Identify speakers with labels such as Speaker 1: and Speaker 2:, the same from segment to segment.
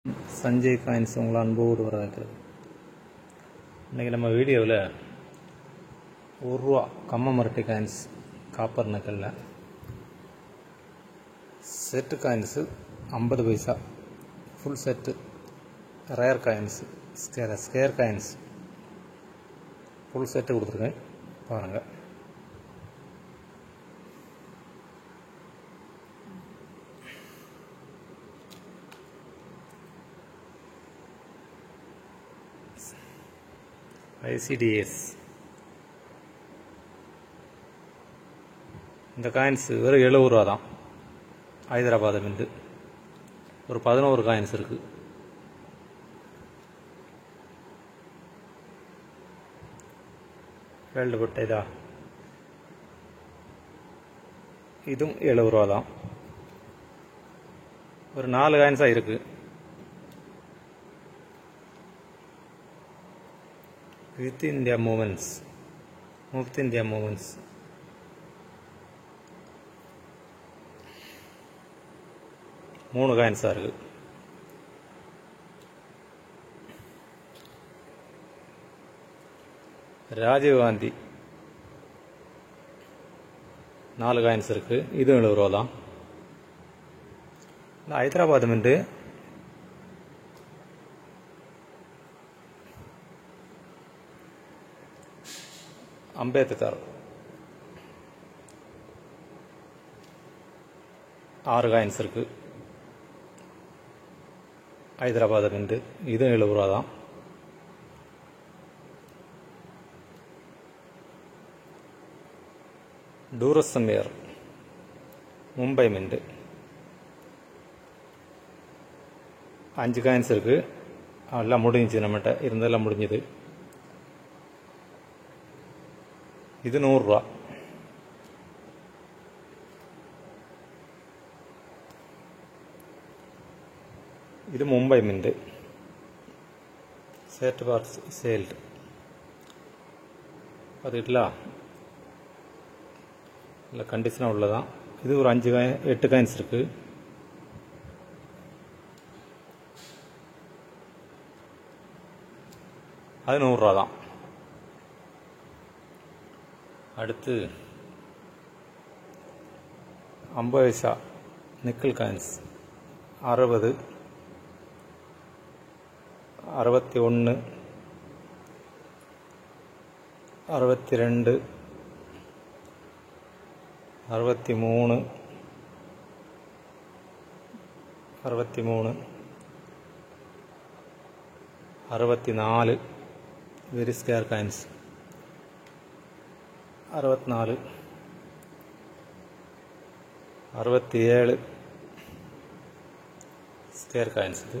Speaker 1: Sanjay coins உங்களை அன்போடு வரவேற்கிறது. இன்றைக்கி நம்ம வீடியோவில் ₹1 கம்ம மரட்டி காயின்ஸ் காப்பர் நக்கலில் set coins 50 paisa full set rare coins scarce coins full set கொடுத்துருக்கேன் பாருங்கள். ICDS இந்த காயின்ஸ் வெறும் ₹70 தான். ஹைதராபாத் மின்ட்டு ஒரு 11 காயின்ஸ் இருக்குது. வேல்டு பட்ட இதா இதுவும் ₹70 தான். ஒரு 4 காயின்ஸாக இருக்குது. வித் இந்தியா மூமெண்ட்ஸ் முஃப்த் இந்தியா மூமெண்ட்ஸ் மூணு காயின்ஸாக இருக்குது. ராஜீவ்காந்தி 4 காயின்ஸ் இருக்குது. இதுவும் ₹70 தான். ஹைதராபாத் மின்ட்டு அம்பேத்கர் 6 காயின்ஸ் இருக்குது. ஹைதராபாத் மின்ட்டு இதுவும் ₹70 தான். டூரசமியர் மும்பை மின்ட்டு 5 காயின்ஸ் இருக்குது. எல்லாம் முடிஞ்சிச்சு, நம்மகிட்ட இருந்தெல்லாம் முடிஞ்சுது. இது ₹100. இது மும்பை மின்ட்டு சேட் பார் சேல்டு பார்த்துக்கிட்டா இல்லை கண்டிஷனாக உள்ளதான். இது ஒரு 8 காயின்ஸ் இருக்குது. அது ₹100 தான். அடுத்து 50 paisa nickel coins 60, 61, 62, 63, 63, 64 very scarce coins 64, 67 scarce coins. இது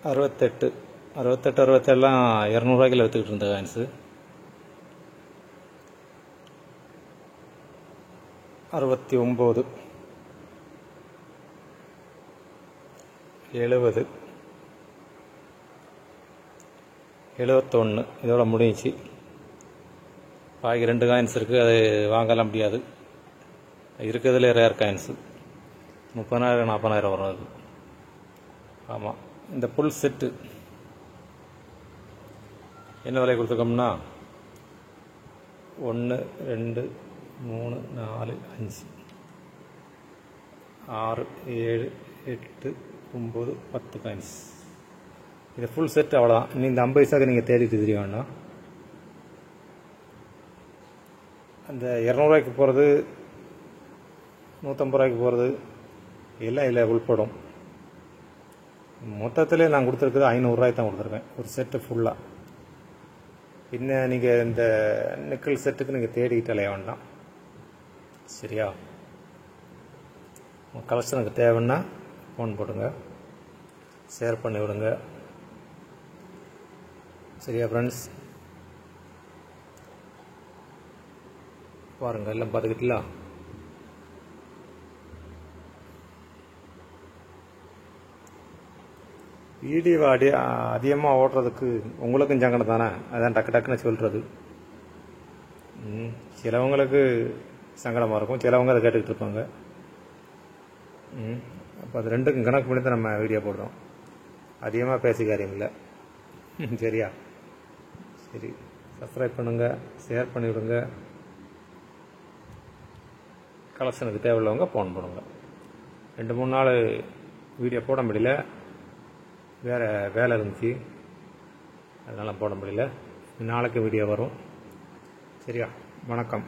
Speaker 1: 68, 67 ₹200 விற்றுக்கிட்டு இருந்த காயின்ஸு. 69, 70, 71 இதோட முடிஞ்சிச்சு. பாக்கி 2 காயின்ஸ் இருக்குது. அது வாங்கலாம் முடியாது. இருக்கிறதுல ரேர் காயின்ஸு 30,000 40,000 வரும். அது ஆமாம். இந்த ஃபுல் செட்டு என்ன விலை கொடுத்துருக்கோம்னா 1 2 3 4 5 6 7 8 9 10 காயின்ஸ். இது ஃபுல் செட் அவ்வளோதான். இன்னும் இந்த 50 பைசாவுக்கு நீங்கள் தேடிட்டு தெரிய வேண்டாம். அந்த ₹200 போகிறது, ₹150 போகிறது எல்லாம் இல்லை உள்படும். மொத்தத்திலே நான் கொடுத்துருக்குது ₹500 தான் கொடுத்துருக்கேன் ஒரு செட்டு ஃபுல்லாக. இன்னும் நீங்கள் இந்த நிக்கல் செட்டுக்கு நீங்கள் தேடிக்கிட்டு அலைய வேண்டாம். சரியா? உங்கள் கலெக்ஷனுக்கு தேவைன்னா ஃபோன் போடுங்க, ஷேர் பண்ணி விடுங்க. சரியா ஃப்ரெண்ட்ஸ்? பாருங்கள், எல்லாம் பார்த்துக்கிட்டீங்களா? வீடியோ அதிகமாக ஓடுறதுக்கு உங்களுக்கும் சங்கடம் தானே. அதான் டக்கு டக்குன்னு சொல்கிறது. சிலவங்களுக்கு சங்கடமாக இருக்கும், சிலவங்க அதை கேட்டுக்கிட்டு இருப்பாங்க. அப்போ அது ரெண்டுக்கும் கணக்கு பண்ணி தான் நம்ம வீடியோ போடுறோம். அதிகமாக பேசி காரியம் இல்லை. சரியா? சரி, சப்ஸ்கிரைப் பண்ணுங்கள், ஷேர் பண்ணிவிடுங்க. கலெக்ஷனுக்கு தேவையுள்ளவங்க ஃபோன் பண்ணுங்க. 2-3 நாள் வீடியோ போட முடியல, வேறு வேலை இருந்துச்சு, அதனால் போட முடியல. நாளைக்கு வீடியோ வரும். சரியா? வணக்கம்.